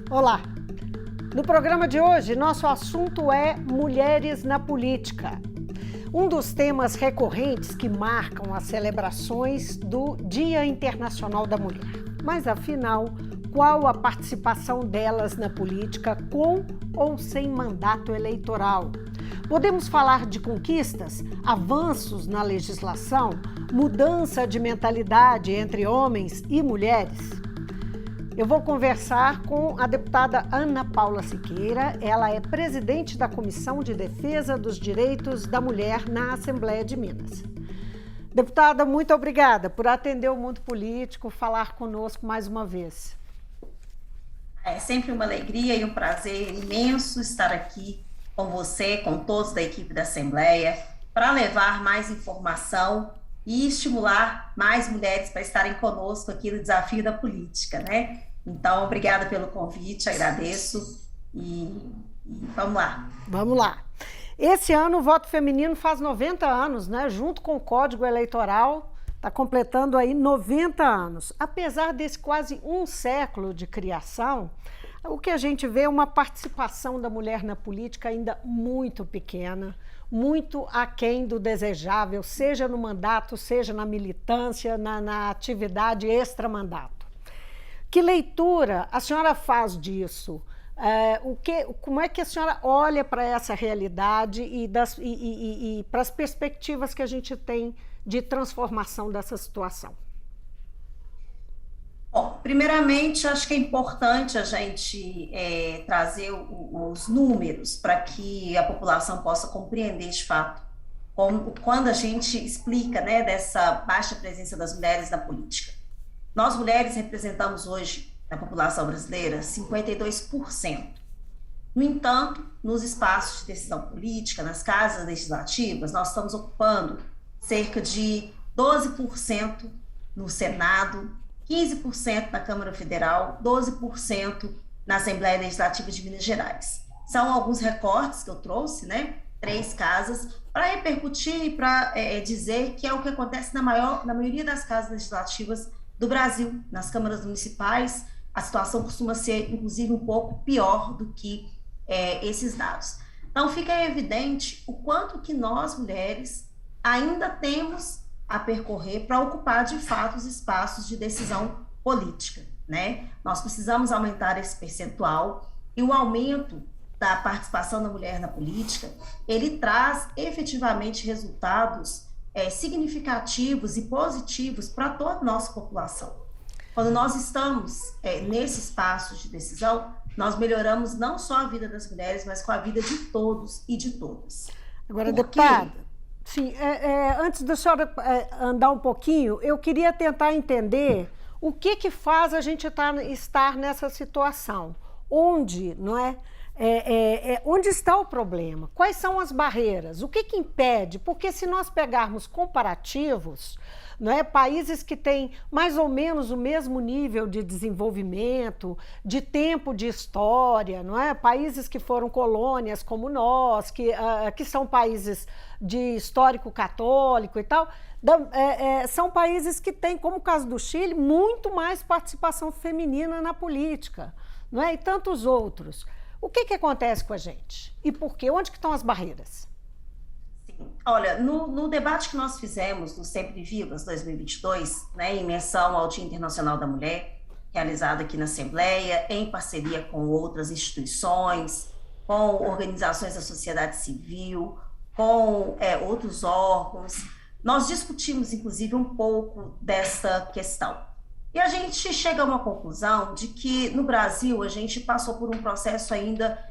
Olá! No programa de hoje, nosso assunto é mulheres na política. Um dos temas recorrentes que marcam as celebrações do Dia Internacional da Mulher. Mas, afinal, qual a participação delas na política com ou sem mandato eleitoral? Podemos falar de conquistas, avanços na legislação, mudança de mentalidade entre homens e mulheres? Eu vou conversar com a deputada Ana Paula Siqueira. Ela é presidente da Comissão de Defesa dos Direitos da Mulher na Assembleia de Minas. Deputada, muito obrigada por atender o mundo político, falar conosco mais uma vez. É sempre uma alegria e um prazer imenso estar aqui com você, com todos da equipe da Assembleia, para levar mais informação e estimular mais mulheres para estarem conosco aqui no desafio da política, né? Então, obrigada pelo convite, agradeço e vamos lá. Vamos lá. Esse ano o voto feminino faz 90 anos, né? Junto com o Código Eleitoral, está completando aí 90 anos. Apesar desse quase um século de criação, o que a gente vê é uma participação da mulher na política ainda muito pequena, muito aquém do desejável, seja no mandato, seja na militância, na atividade extramandato. Que leitura a senhora faz disso? Como é que a senhora olha para essa realidade e para as perspectivas que a gente tem de transformação dessa situação? Bom, primeiramente, acho que é importante a gente trazer os números para que a população possa compreender de fato quando a gente explica, né, dessa baixa presença das mulheres na política. Nós, mulheres, representamos hoje, na população brasileira, 52%. No entanto, nos espaços de decisão política, nas casas legislativas, nós estamos ocupando cerca de 12% no Senado, 15% na Câmara Federal, 12% na Assembleia Legislativa de Minas Gerais. São alguns recortes que eu trouxe, né? 3 casas, para repercutir e para dizer que é o que acontece na maioria das casas legislativas do Brasil. Nas câmaras municipais, a situação costuma ser, inclusive, um pouco pior do que esses dados. Então, fica evidente o quanto que nós, mulheres, ainda temos a percorrer para ocupar, de fato, os espaços de decisão política, né? Nós precisamos aumentar esse percentual e o aumento da participação da mulher na política, ele traz efetivamente resultados significativos e positivos para toda a nossa população. Quando nós estamos nesse espaço de decisão, nós melhoramos não só a vida das mulheres, mas com a vida de todos e de todas. Agora, deputada, sim, antes da senhora andar um pouquinho, eu queria tentar entender o que faz a gente estar nessa situação. Onde, não é? Onde está o problema? Quais são as barreiras? O que impede? Porque se nós pegarmos comparativos, não é, países que têm mais ou menos o mesmo nível de desenvolvimento, de tempo de história, não é? Países que foram colônias como nós, que são países de histórico católico e tal, são países que têm, como o caso do Chile, muito mais participação feminina na política, não é? E tantos outros. O que acontece com a gente? E por quê? Onde que estão as barreiras? Sim. Olha, no debate que nós fizemos no Sempre Vivas 2022, né, em menção ao Dia Internacional da Mulher, realizado aqui na Assembleia, em parceria com outras instituições, com organizações da sociedade civil, com outros órgãos, nós discutimos, inclusive, um pouco dessa questão. E a gente chega a uma conclusão de que, no Brasil, a gente passou por um processo ainda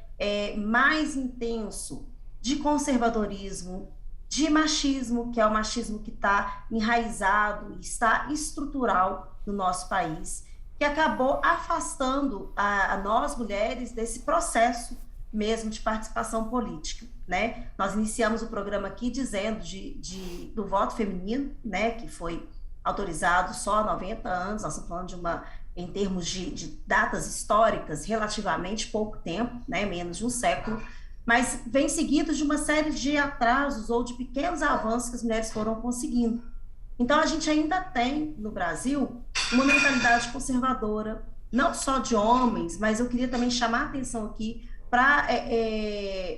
mais intenso de conservadorismo, de machismo, que é o machismo que está enraizado e está estrutural no nosso país, que acabou afastando a nós, mulheres, desse processo mesmo de participação política, né? Nós iniciamos o programa aqui dizendo do voto feminino, né, que foi autorizado só há 90 anos, nós estamos falando em termos de datas históricas, relativamente pouco tempo, né, menos de um século, mas vem seguido de uma série de atrasos ou de pequenos avanços que as mulheres foram conseguindo. Então, a gente ainda tem, no Brasil, uma mentalidade conservadora, não só de homens, mas eu queria também chamar a atenção aqui para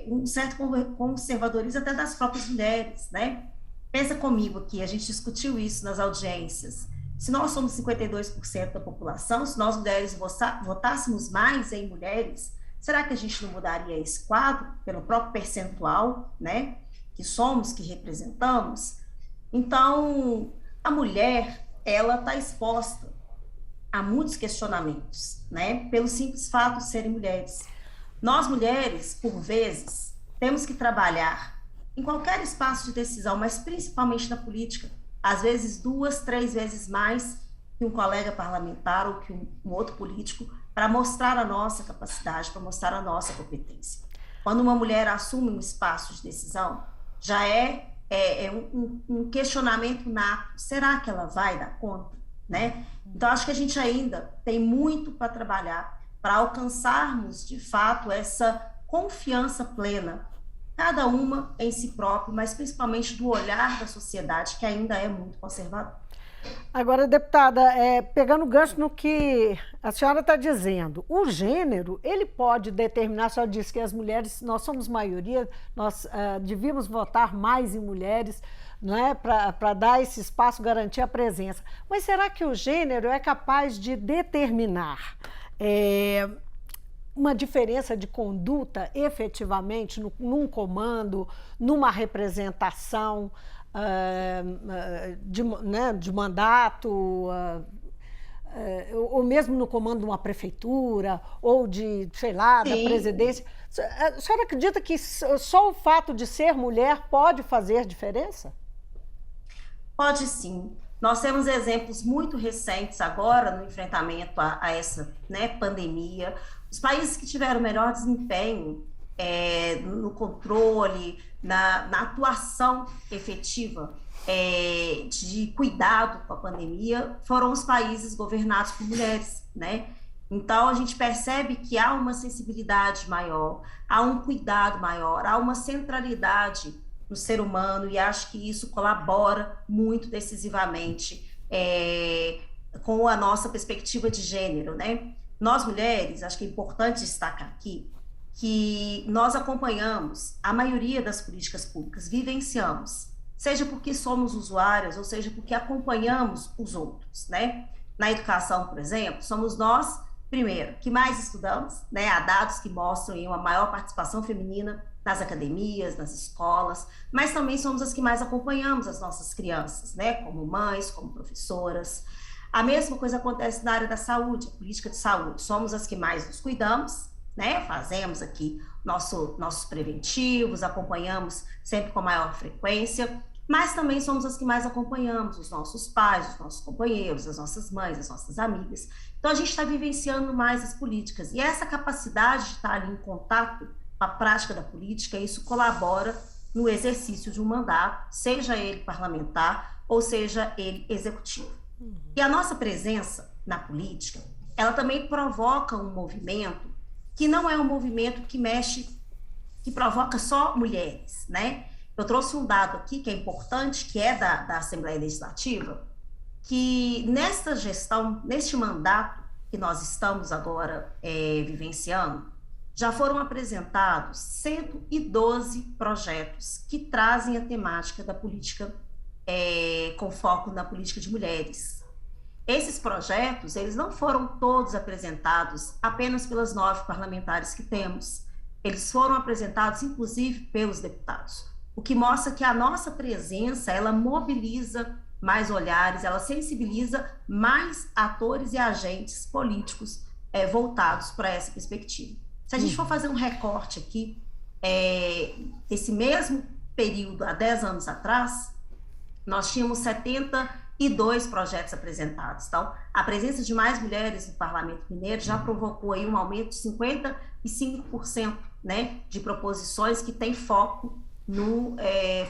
um certo conservadorismo até das próprias mulheres, né? Pensa comigo aqui, a gente discutiu isso nas audiências. Se nós somos 52% da população, se nós mulheres votássemos mais em mulheres, será que a gente não mudaria esse quadro pelo próprio percentual, né? Que somos, que representamos? Então, a mulher, ela está exposta a muitos questionamentos, né? Pelo simples fato de serem mulheres. Nós, mulheres, por vezes, temos que trabalhar em qualquer espaço de decisão, mas principalmente na política, às vezes 2, 3 vezes mais que um colega parlamentar ou que um outro político, para mostrar a nossa capacidade, para mostrar a nossa competência. Quando uma mulher assume um espaço de decisão, já um questionamento nato. Será que ela vai dar conta? Né? Então, acho que a gente ainda tem muito para trabalhar para alcançarmos, de fato, essa confiança plena, cada uma em si própria, mas principalmente do olhar da sociedade, que ainda é muito conservador. Agora, deputada, pegando o gancho no que a senhora está dizendo, o gênero, ele pode determinar, a senhora disse que as mulheres, nós somos maioria, nós devíamos votar mais em mulheres, não é? Para dar esse espaço, garantir a presença. Mas será que o gênero é capaz de determinar uma diferença de conduta efetivamente num comando, numa representação de mandato, ou mesmo no comando de uma prefeitura, ou de, sei lá, da presidência? A senhora acredita que só o fato de ser mulher pode fazer diferença? Pode sim. Nós temos exemplos muito recentes agora no enfrentamento a essa, né, pandemia. Os países que tiveram melhor desempenho no controle, na atuação efetiva de cuidado com a pandemia, foram os países governados por mulheres, né? Então, a gente percebe que há uma sensibilidade maior, há um cuidado maior, há uma centralidade no ser humano, e acho que isso colabora muito decisivamente com a nossa perspectiva de gênero, né? Nós, mulheres, acho que é importante destacar aqui que nós acompanhamos a maioria das políticas públicas, vivenciamos, seja porque somos usuárias, ou seja porque acompanhamos os outros, né? Na educação, por exemplo, somos nós, primeiro, que mais estudamos, né? Há dados que mostram aí uma maior participação feminina nas academias, nas escolas, mas também somos as que mais acompanhamos as nossas crianças, né? Como mães, como professoras. A mesma coisa acontece na área da saúde, a política de saúde. Somos as que mais nos cuidamos, né? Fazemos aqui nossos preventivos, acompanhamos sempre com maior frequência, mas também somos as que mais acompanhamos os nossos pais, os nossos companheiros, as nossas mães, as nossas amigas. Então, a gente está vivenciando mais as políticas. E essa capacidade de estar ali em contato com a prática da política, isso colabora no exercício de um mandato, seja ele parlamentar ou seja ele executivo. E a nossa presença na política, ela também provoca um movimento que não é um movimento que provoca só mulheres, né? Eu trouxe um dado aqui que é importante, que é da Assembleia Legislativa, que nesta gestão, neste mandato que nós estamos agora vivenciando, já foram apresentados 112 projetos que trazem a temática da política com foco na política de mulheres. Esses projetos, eles não foram todos apresentados apenas pelas 9 parlamentares que temos. Eles foram apresentados, inclusive, pelos deputados. O que mostra que a nossa presença, ela mobiliza mais olhares, ela sensibiliza mais atores e agentes políticos voltados para essa perspectiva. Se a gente for fazer um recorte aqui, esse mesmo período, há 10 anos atrás, nós tínhamos 72 projetos apresentados. Então, a presença de mais mulheres no Parlamento Mineiro já provocou aí um aumento de 55%, né, de proposições que têm foco no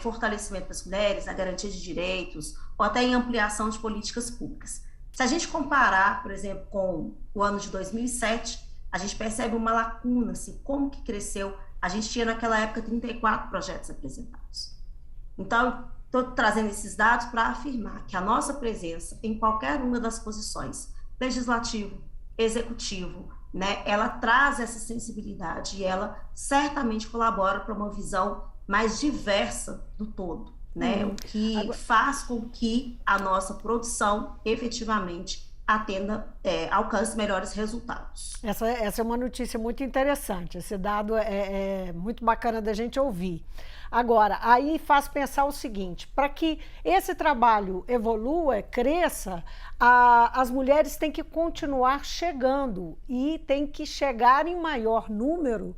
fortalecimento das mulheres, na garantia de direitos, ou até em ampliação de políticas públicas. Se a gente comparar, por exemplo, com o ano de 2007, a gente percebe uma lacuna, assim, como que cresceu. A gente tinha naquela época 34 projetos apresentados. Então, estou trazendo esses dados para afirmar que a nossa presença em qualquer uma das posições, legislativo, executivo, né? Ela traz essa sensibilidade e ela certamente colabora para uma visão mais diversa do todo, né? O que faz com que a nossa produção efetivamente alcance melhores resultados. Essa é uma notícia muito interessante, esse dado é muito bacana da gente ouvir. Agora, aí faz pensar o seguinte, para que esse trabalho evolua, cresça, as mulheres têm que continuar chegando e têm que chegar em maior número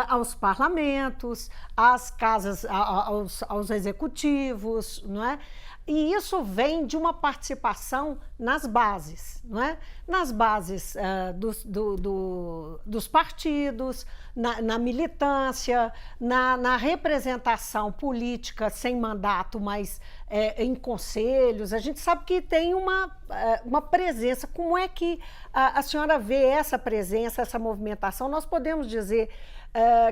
aos parlamentos, às casas, aos executivos, não é? E isso vem de uma participação nas bases, não é? Nas bases dos partidos, na militância, na representação política sem mandato, mas em conselhos. A gente sabe que tem uma presença. Como é que a senhora vê essa presença, essa movimentação? Nós podemos dizer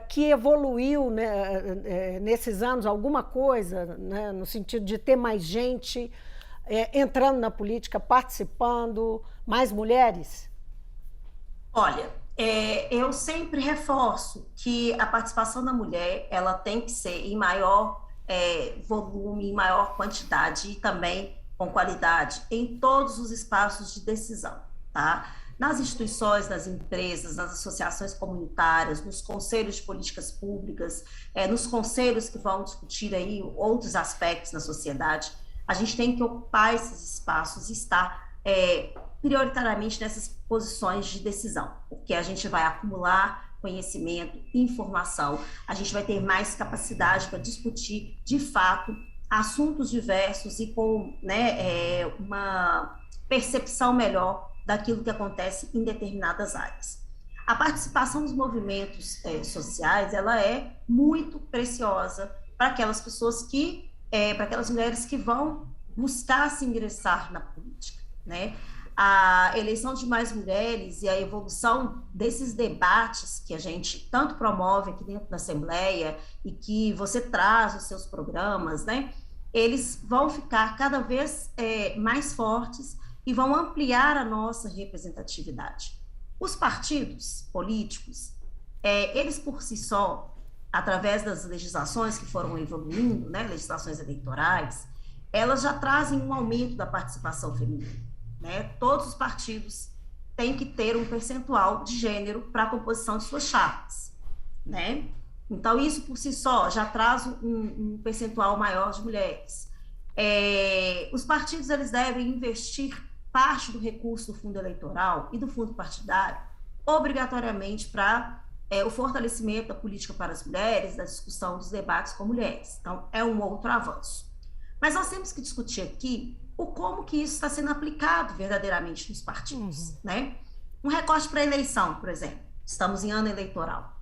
que evoluiu, né, nesses anos alguma coisa, né, no sentido de ter mais gente entrando na política, participando, mais mulheres? Olha, eu sempre reforço que a participação da mulher ela tem que ser em maior volume, em maior quantidade e também com qualidade em todos os espaços de decisão, tá? Nas instituições, nas empresas, nas associações comunitárias, nos conselhos de políticas públicas, nos conselhos que vão discutir aí outros aspectos na sociedade, a gente tem que ocupar esses espaços e estar prioritariamente nessas posições de decisão, porque a gente vai acumular conhecimento, informação, a gente vai ter mais capacidade para discutir, de fato, assuntos diversos e com, né, uma percepção melhor daquilo que acontece em determinadas áreas. A participação dos movimentos sociais, ela é muito preciosa para aquelas pessoas para aquelas mulheres que vão buscar se ingressar na política, né? A eleição de mais mulheres e a evolução desses debates que a gente tanto promove aqui dentro da Assembleia e que você traz os seus programas, né? Eles vão ficar cada vez mais fortes e vão ampliar a nossa representatividade. Os partidos políticos, eles por si só, através das legislações que foram evoluindo, né, legislações eleitorais, elas já trazem um aumento da participação feminina, né? Todos os partidos têm que ter um percentual de gênero para a composição de suas chapas, né? Então, isso por si só já traz um percentual maior de mulheres. Os partidos, eles devem investir parte do recurso do fundo eleitoral e do fundo partidário, obrigatoriamente para o fortalecimento da política para as mulheres, da discussão dos debates com mulheres. Então, é um outro avanço. Mas nós temos que discutir aqui como que isso está sendo aplicado verdadeiramente nos partidos, né? Um recorte para a eleição, por exemplo. Estamos em ano eleitoral.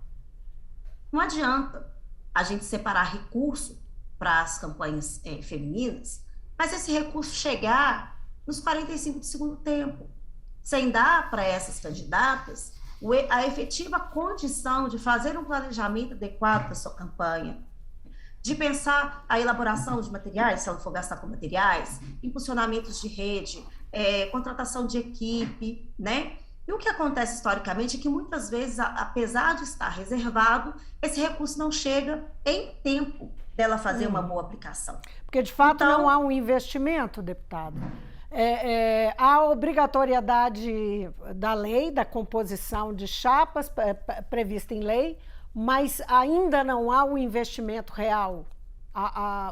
Não adianta a gente separar recurso para as campanhas femininas, mas esse recurso chegar nos 45 do segundo tempo, sem dar para essas candidatas a efetiva condição de fazer um planejamento adequado para sua campanha, de pensar a elaboração de materiais, se ela for gastar com materiais, impulsionamentos de rede, contratação de equipe, né? E o que acontece historicamente é que muitas vezes, apesar de estar reservado, esse recurso não chega em tempo dela fazer uma boa aplicação. Porque, de fato, então, não há um investimento, deputado. A obrigatoriedade da lei, da composição de chapas prevista em lei, mas ainda não há um investimento real,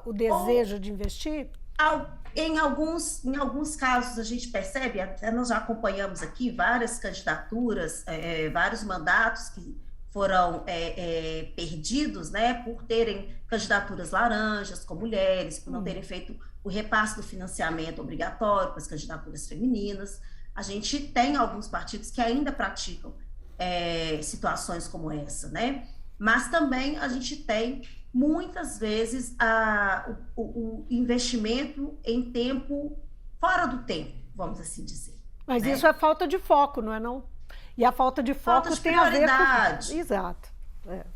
o desejo de investir? Em alguns casos a gente percebe, até nós já acompanhamos aqui várias candidaturas, vários mandatos que foram perdidos, né, por terem candidaturas laranjas com mulheres, por não terem feito o repasse do financiamento obrigatório para as candidaturas femininas. A gente tem alguns partidos que ainda praticam situações como essa, né? Mas também a gente tem, muitas vezes, o investimento em tempo fora do tempo, vamos assim dizer. Mas né? Isso é falta de foco, não é não? E a falta de foco tem a ver com... Exato.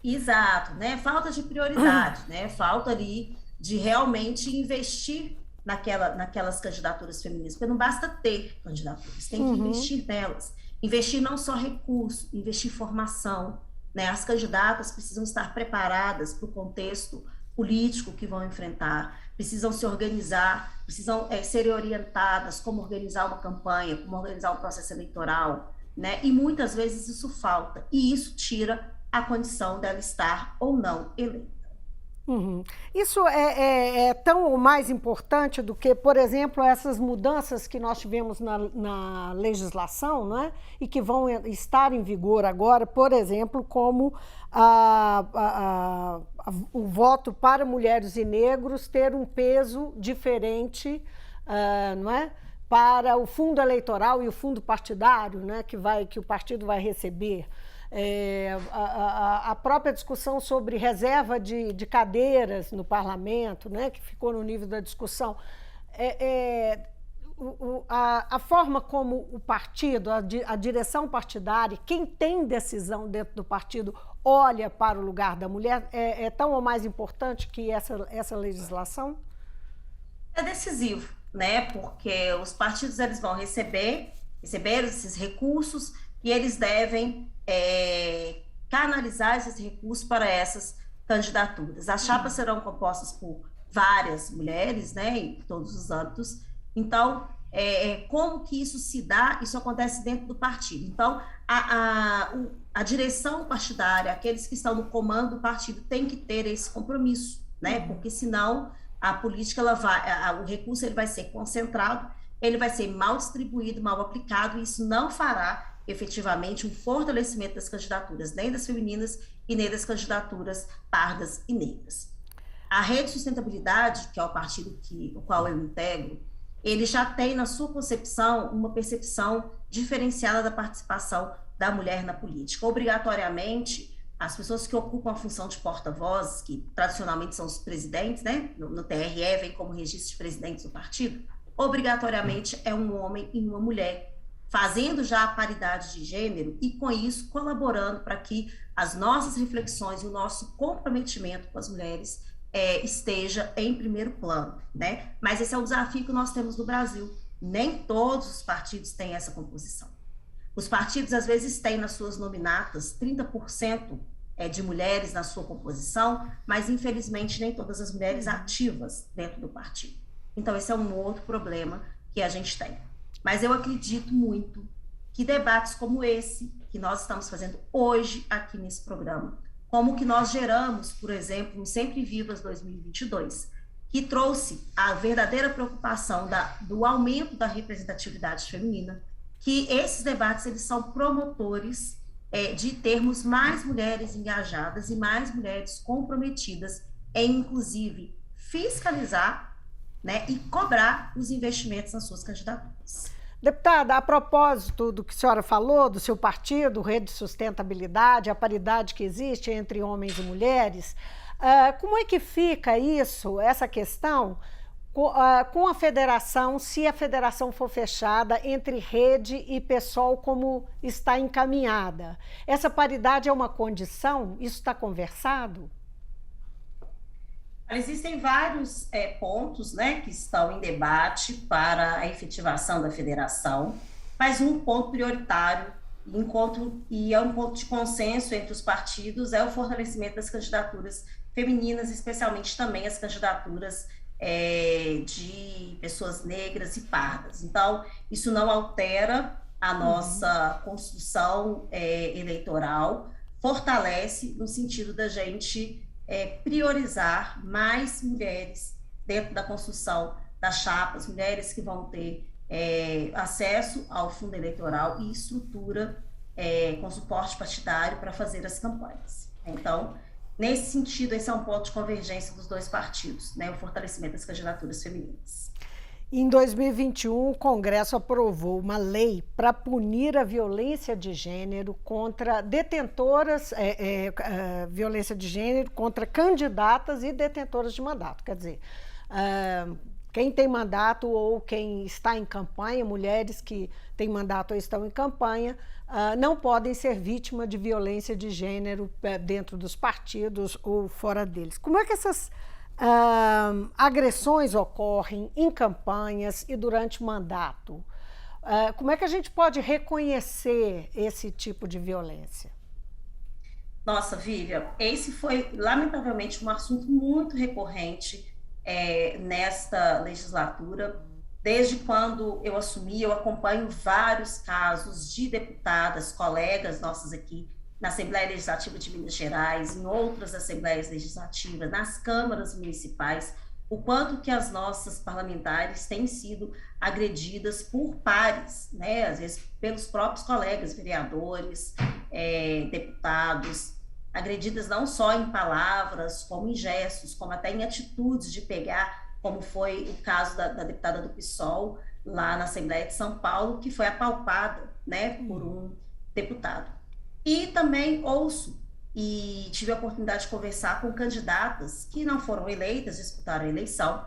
Exato, né? Falta de prioridade, né? Falta ali de realmente investir naquelas candidaturas femininas, porque não basta ter candidaturas, tem que investir nelas. Investir não só recurso, investir formação, né? As candidatas precisam estar preparadas para o contexto político que vão enfrentar, precisam se organizar, precisam serem orientadas como organizar uma campanha, como organizar um processo eleitoral, né? E muitas vezes isso falta, e isso tira a condição dela estar ou não eleita. Uhum. Isso é tão ou mais importante do que, por exemplo, essas mudanças que nós tivemos na legislação, não é? E que vão estar em vigor agora, por exemplo, como o voto para mulheres e negros ter um peso diferente, não é? Para o fundo eleitoral e o fundo partidário, né? Que o partido vai receber. A própria discussão sobre reserva de cadeiras no parlamento, né, que ficou no nível da discussão, a forma como o partido, a direção partidária, quem tem decisão dentro do partido, olha para o lugar da mulher, é tão ou mais importante que essa legislação? É decisivo, né, porque os partidos eles vão receber esses recursos e eles devem canalizar esses recursos para essas candidaturas. As chapas serão compostas por várias mulheres, né, em todos os âmbitos. Então, como que isso se dá? Isso acontece dentro do partido. Então, a direção partidária, aqueles que estão no comando do partido, tem que ter esse compromisso, né, porque senão a política, o recurso ele vai ser concentrado, ele vai ser mal distribuído, mal aplicado, e isso não fará efetivamente um fortalecimento das candidaturas, nem das femininas e nem das candidaturas pardas e negras. A Rede Sustentabilidade, que é o partido o qual eu integro, ele já tem na sua concepção uma percepção diferenciada da participação da mulher na política. Obrigatoriamente, as pessoas que ocupam a função de porta-vozes, que tradicionalmente são os presidentes, né, no TRE vem como registro de presidentes do partido, obrigatoriamente é um homem e uma mulher, fazendo já a paridade de gênero e, com isso, colaborando para que as nossas reflexões e o nosso comprometimento com as mulheres esteja em primeiro plano, né? Mas esse é o desafio que nós temos no Brasil. Nem todos os partidos têm essa composição. Os partidos, às vezes, têm nas suas nominatas 30% de mulheres na sua composição, mas, infelizmente, nem todas as mulheres ativas dentro do partido. Então, esse é um outro problema que a gente tem. Mas eu acredito muito que debates como esse, que nós estamos fazendo hoje aqui nesse programa, como que nós geramos, por exemplo, no Sempre Vivas 2022, que trouxe a verdadeira preocupação do aumento da representatividade feminina, que esses debates eles são promotores de termos mais mulheres engajadas e mais mulheres comprometidas em, inclusive, fiscalizar, né, e cobrar os investimentos nas suas candidaturas. Deputada, a propósito do que a senhora falou, do seu partido, Rede Sustentabilidade, a paridade que existe entre homens e mulheres, como é que fica isso, essa questão, com a federação, se a federação for fechada entre rede e PSOL, como está encaminhada? Essa paridade é uma condição? Isso está conversado? Existem vários pontos, né, que estão em debate para a efetivação da federação, mas um ponto prioritário, e é um ponto de consenso entre os partidos, é o fortalecimento das candidaturas femininas, especialmente também as candidaturas de pessoas negras e pardas. Então, isso não altera a nossa construção eleitoral, fortalece no sentido da gente priorizar mais mulheres dentro da construção das chapas, mulheres que vão ter acesso ao fundo eleitoral e estrutura com suporte partidário para fazer as campanhas. Então, nesse sentido, esse é um ponto de convergência dos dois partidos, né, o fortalecimento das candidaturas femininas. Em 2021, o Congresso aprovou uma lei para punir a violência de gênero contra detentoras, violência de gênero contra candidatas e detentoras de mandato. Quer dizer, quem tem mandato ou quem está em campanha, mulheres que têm mandato ou estão em campanha, não podem ser vítima de violência de gênero dentro dos partidos ou fora deles. Como é que essas agressões ocorrem em campanhas e durante mandato? Como é que a gente pode reconhecer esse tipo de violência? Nossa, Vivian, esse foi, lamentavelmente, um assunto muito recorrente nesta legislatura. Desde quando eu assumi, eu acompanho vários casos de deputadas, colegas nossas aqui, na Assembleia Legislativa de Minas Gerais, em outras assembleias legislativas, nas câmaras municipais, o quanto que as nossas parlamentares têm sido agredidas por pares, né? Às vezes pelos próprios colegas, vereadores, deputados, agredidas não só em palavras, como em gestos, como até em atitudes de pegar, como foi o caso da deputada do PSOL, lá na Assembleia de São Paulo, que foi apalpada, né, por um deputado. E também ouço e tive a oportunidade de conversar com candidatas que não foram eleitas, disputaram a eleição,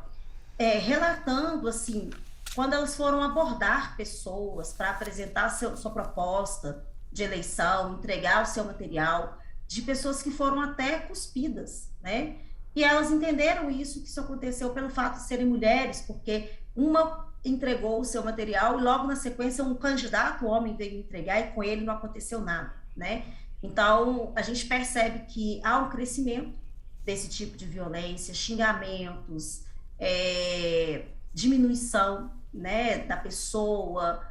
relatando, assim, quando elas foram abordar pessoas para apresentar sua proposta de eleição, entregar o seu material, de pessoas que foram até cuspidas, né? E elas entenderam isso, que isso aconteceu pelo fato de serem mulheres, porque uma entregou o seu material e logo na sequência um candidato homem veio entregar e com ele não aconteceu nada, né? Então, a gente percebe que há um crescimento desse tipo de violência, xingamentos, diminuição, né, da pessoa,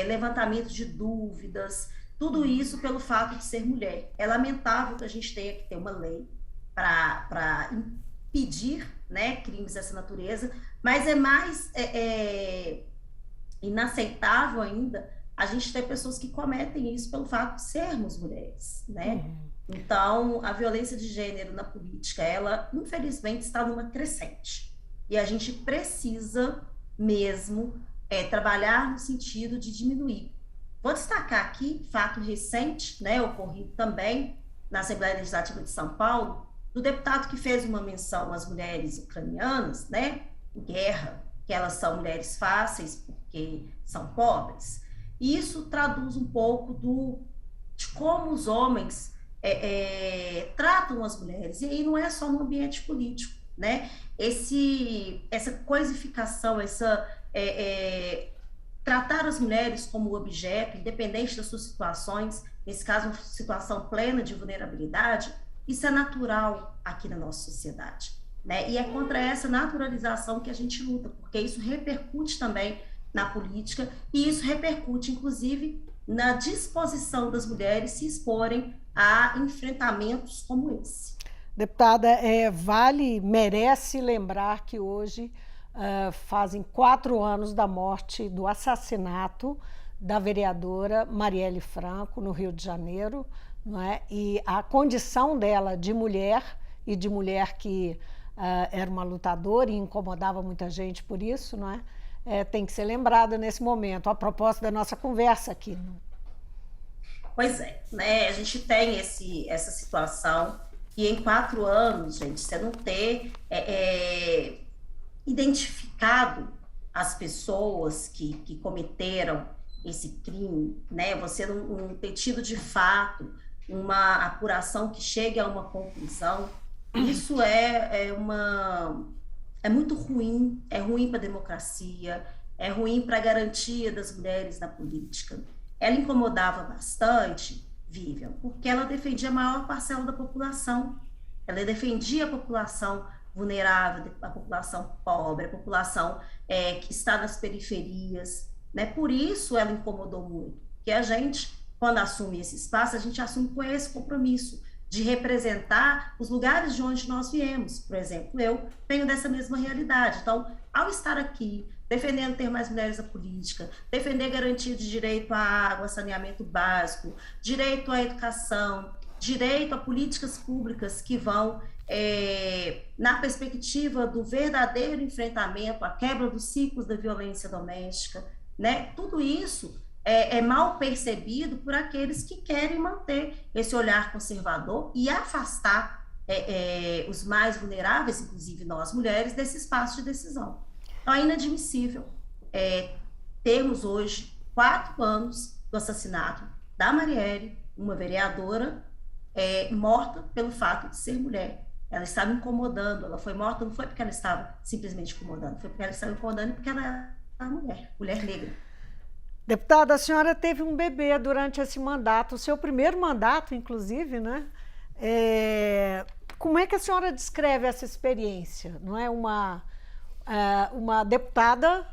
levantamento de dúvidas, tudo isso pelo fato de ser mulher. É lamentável que a gente tenha que ter uma lei para impedir, né, crimes dessa natureza, mas é mais inaceitável ainda a gente ter pessoas que cometem isso pelo fato de sermos mulheres, né? Então, a violência de gênero na política, ela, infelizmente, está numa crescente. E a gente precisa mesmo trabalhar no sentido de diminuir. Vou destacar aqui, fato recente, né, ocorrido também na Assembleia Legislativa de São Paulo, do deputado que fez uma menção às mulheres ucranianas, né, em guerra, que elas são mulheres fáceis porque são pobres. E isso traduz um pouco de como os homens tratam as mulheres. E aí não é só no ambiente político, né? Essa coisificação, tratar as mulheres como objeto, independente das suas situações, nesse caso, uma situação plena de vulnerabilidade, isso é natural aqui na nossa sociedade, né? E é contra essa naturalização que a gente luta, porque isso repercute também na política e isso repercute, inclusive, na disposição das mulheres se exporem a enfrentamentos como esse. Deputada, merece lembrar que hoje fazem 4 anos da morte, do assassinato da vereadora Marielle Franco, no Rio de Janeiro, não é? E a condição dela de mulher, e de mulher que era uma lutadora e incomodava muita gente por isso, não é? Tem que ser lembrada nesse momento, a propósito da nossa conversa aqui. Pois é, né? A gente tem essa situação e em 4 anos, gente, você não ter identificado as pessoas que cometeram esse crime, né? Você não ter tido de fato uma apuração que chegue a uma conclusão, isso é muito ruim, é ruim para a democracia, é ruim para a garantia das mulheres na política. Ela incomodava bastante, Vivian, porque ela defendia a maior parcela da população. Ela defendia a população vulnerável, a população pobre, a população que está nas periferias, né? Por isso ela incomodou muito, porque a gente, quando assume esse espaço, a gente assume com esse compromisso de representar os lugares de onde nós viemos. Por exemplo, eu venho dessa mesma realidade. Então, ao estar aqui, defendendo ter mais mulheres na política, defender garantia de direito à água, saneamento básico, direito à educação, direito a políticas públicas que vão na perspectiva do verdadeiro enfrentamento, a quebra dos ciclos da violência doméstica, né? Tudo isso é mal percebido por aqueles que querem manter esse olhar conservador e afastar os mais vulneráveis, inclusive nós mulheres, desse espaço de decisão. Então é inadmissível termos hoje 4 anos do assassinato da Marielle, uma vereadora, morta pelo fato de ser mulher. Ela estava incomodando, ela foi morta não foi porque ela estava simplesmente incomodando, foi porque ela estava incomodando porque ela era mulher negra. Deputada, a senhora teve um bebê durante esse mandato, o seu primeiro mandato, inclusive, né? Como é que a senhora descreve essa experiência? Não é uma deputada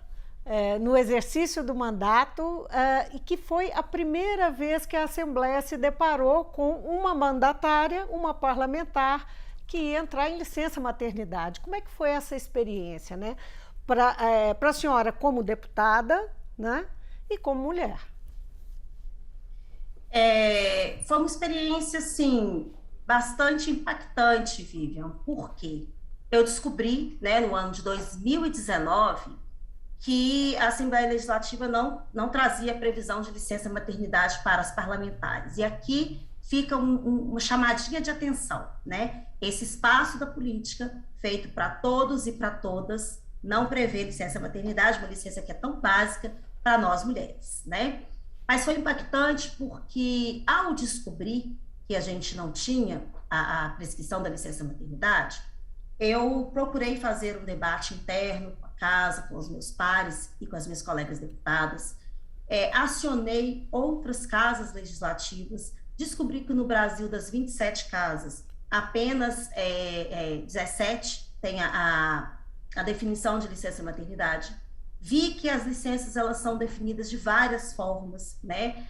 no exercício do mandato e que foi a primeira vez que a Assembleia se deparou com uma mandatária, uma parlamentar, que ia entrar em licença maternidade. Como é que foi essa experiência, né? Para a senhora como deputada, né? E como mulher. Foi uma experiência, assim, bastante impactante, Vivian, porque eu descobri, né, no ano de 2019, que a Assembleia Legislativa não trazia previsão de licença maternidade para as parlamentares. E aqui fica uma chamadinha de atenção, né? Esse espaço da política, feito para todos e para todas, não prevê licença maternidade, uma licença que é tão básica para nós mulheres, né? Mas foi impactante porque, ao descobrir que a gente não tinha a prescrição da licença maternidade, eu procurei fazer um debate interno com a casa, com os meus pares e com as minhas colegas deputadas, acionei outras casas legislativas, descobri que no Brasil, das 27 casas, apenas 17 têm a definição de licença maternidade. Vi que as licenças elas são definidas de várias formas, né?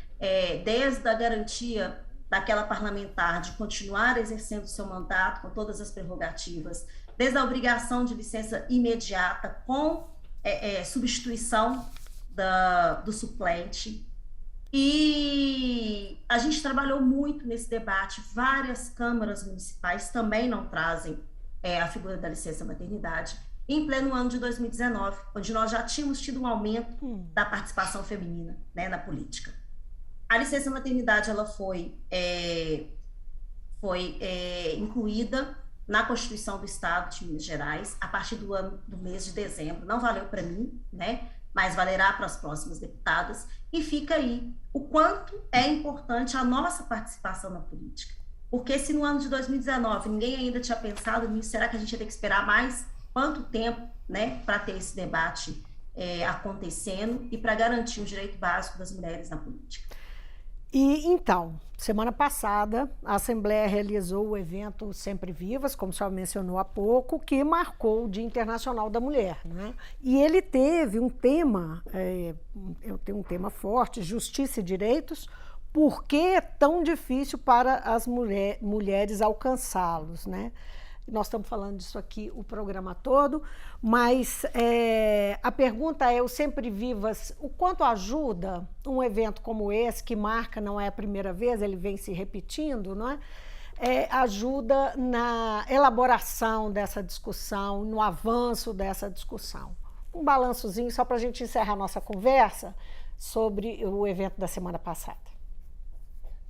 Desde a garantia daquela parlamentar de continuar exercendo seu mandato com todas as prerrogativas, desde a obrigação de licença imediata com substituição do suplente. E a gente trabalhou muito nesse debate. Várias câmaras municipais também não trazem a figura da licença maternidade, em pleno ano de 2019, onde nós já tínhamos tido um aumento da participação feminina, né, na política. A licença maternidade ela foi incluída na Constituição do Estado de Minas Gerais a partir do mês de dezembro. Não valeu para mim, né, mas valerá para as próximas deputadas. E fica aí o quanto é importante a nossa participação na política. Porque se no ano de 2019 ninguém ainda tinha pensado nisso, será que a gente ia ter que esperar mais quanto tempo, né, para ter esse debate acontecendo e para garantir o direito básico das mulheres na política? E então, semana passada, a Assembleia realizou o evento Sempre Vivas, como a senhora mencionou há pouco, que marcou o Dia Internacional da Mulher, né? E ele teve um tema, eu tenho um tema forte, justiça e direitos. Por que é tão difícil para as mulheres alcançá-los, né? Nós estamos falando disso aqui o programa todo, mas a pergunta é, o Sempre Vivas, o quanto ajuda um evento como esse, que marca, não é a primeira vez, ele vem se repetindo, não é? Ajuda na elaboração dessa discussão, no avanço dessa discussão. Um balançozinho só para a gente encerrar a nossa conversa sobre o evento da semana passada.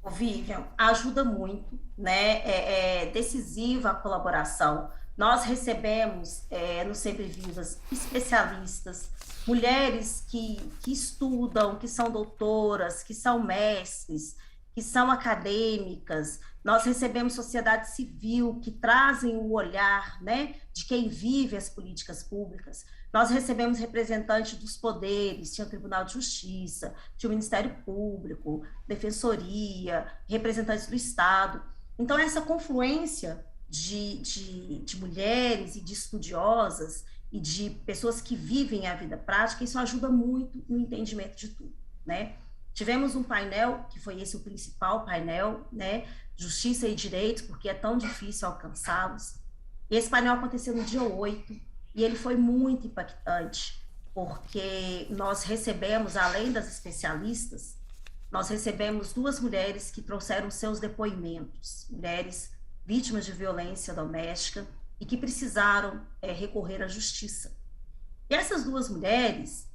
Vivian, ajuda muito, né? É decisiva a colaboração. Nós recebemos no Sempre Vivas especialistas, mulheres que estudam, que são doutoras, que são mestres, que são acadêmicas. Nós recebemos sociedade civil que trazem o olhar, né, de quem vive as políticas públicas. Nós recebemos representantes dos poderes, tinha o Tribunal de Justiça, tinha o Ministério Público, Defensoria, representantes do Estado. Então, essa confluência de mulheres e de estudiosas e de pessoas que vivem a vida prática, isso ajuda muito no entendimento de tudo, né? Tivemos um painel, que foi esse o principal painel, né? Justiça e direitos, porque é tão difícil alcançá-los. E esse painel aconteceu no dia 8, e ele foi muito impactante, porque nós recebemos, além das especialistas, nós recebemos 2 mulheres que trouxeram seus depoimentos, mulheres vítimas de violência doméstica e que precisaram recorrer à justiça. E essas 2 mulheres,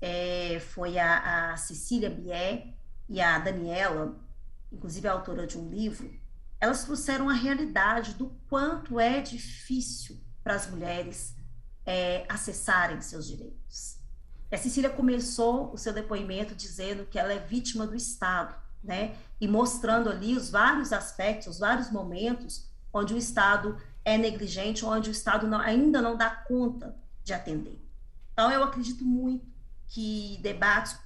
foi a Cecília Bié e a Daniela, inclusive a autora de um livro, elas trouxeram a realidade do quanto é difícil para as mulheres acessarem seus direitos. A Cecília começou o seu depoimento dizendo que ela é vítima do Estado, né? E mostrando ali os vários aspectos, os vários momentos onde o Estado é negligente, onde o Estado ainda não dá conta de atender. Então, eu acredito muito que debates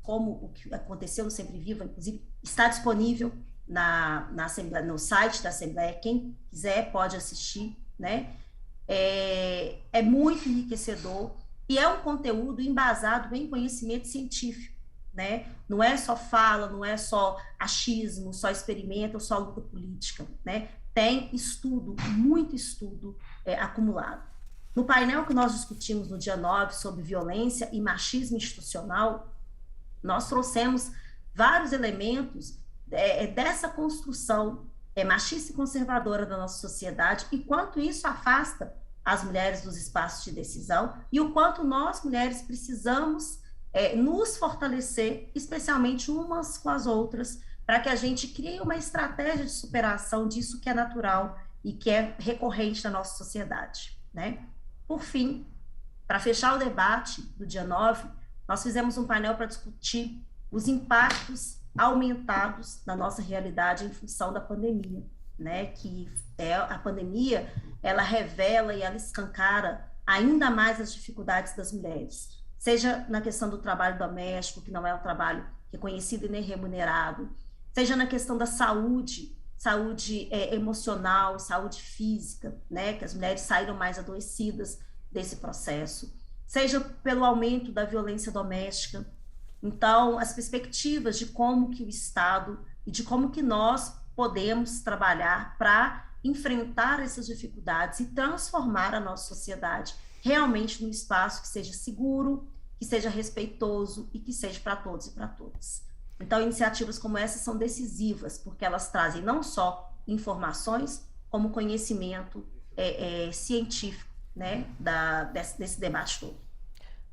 como o que aconteceu no Sempre Viva, inclusive, está disponível na Assembleia, no site da Assembleia. Quem quiser pode assistir, né? É muito enriquecedor e é um conteúdo embasado em conhecimento científico, né? Não é só fala, não é só achismo, só experimento, só luta política, né? Tem estudo, muito estudo acumulado. No painel que nós discutimos no dia 9 sobre violência e machismo institucional, nós trouxemos vários elementos dessa construção machista e conservadora da nossa sociedade e quanto isso afasta as mulheres dos espaços de decisão e o quanto nós, mulheres, precisamos nos fortalecer, especialmente umas com as outras, para que a gente crie uma estratégia de superação disso que é natural e que é recorrente na nossa sociedade, né? Por fim, para fechar o debate do dia 9, nós fizemos um painel para discutir os impactos aumentados na nossa realidade em função da pandemia, né? Que a pandemia, ela revela e ela escancara ainda mais as dificuldades das mulheres, seja na questão do trabalho doméstico, que não é um trabalho reconhecido e nem remunerado, seja na questão da saúde emocional, saúde física, né? Que as mulheres saíram mais adoecidas desse processo, seja pelo aumento da violência doméstica. Então, as perspectivas de como que o Estado e de como que nós podemos trabalhar para enfrentar essas dificuldades e transformar a nossa sociedade realmente num espaço que seja seguro, que seja respeitoso e que seja para todos e para todas. Então, iniciativas como essa são decisivas, porque elas trazem não só informações, como conhecimento científico, né, desse debate todo.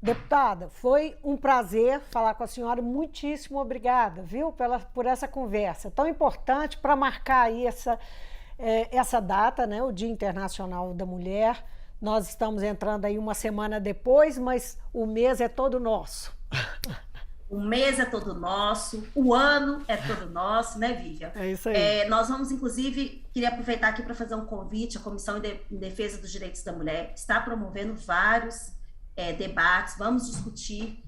Deputada, foi um prazer falar com a senhora, muitíssimo obrigada, viu, por essa conversa tão importante para marcar aí essa data, né, o Dia Internacional da Mulher. Nós estamos entrando aí uma semana depois, mas o mês é todo nosso. O mês é todo nosso, o ano é todo nosso, né, Vivian? É isso aí. Nós vamos, inclusive, queria aproveitar aqui para fazer um convite, a Comissão em Defesa dos Direitos da Mulher está promovendo vários debates, vamos discutir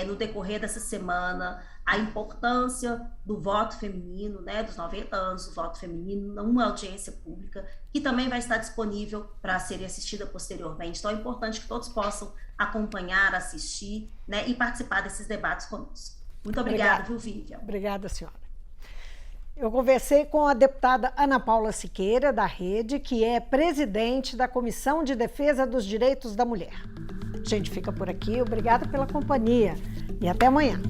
no decorrer dessa semana a importância do voto feminino, né, dos 90 anos do voto feminino, numa audiência pública, que também vai estar disponível para ser assistida posteriormente. Então é importante que todos possam acompanhar, assistir, né, e participar desses debates conosco. Muito obrigada, viu, Vivian? Obrigada, senhora. Eu conversei com a deputada Ana Paula Siqueira, da Rede, que é presidente da Comissão de Defesa dos Direitos da Mulher. A gente fica por aqui, obrigada pela companhia e até amanhã.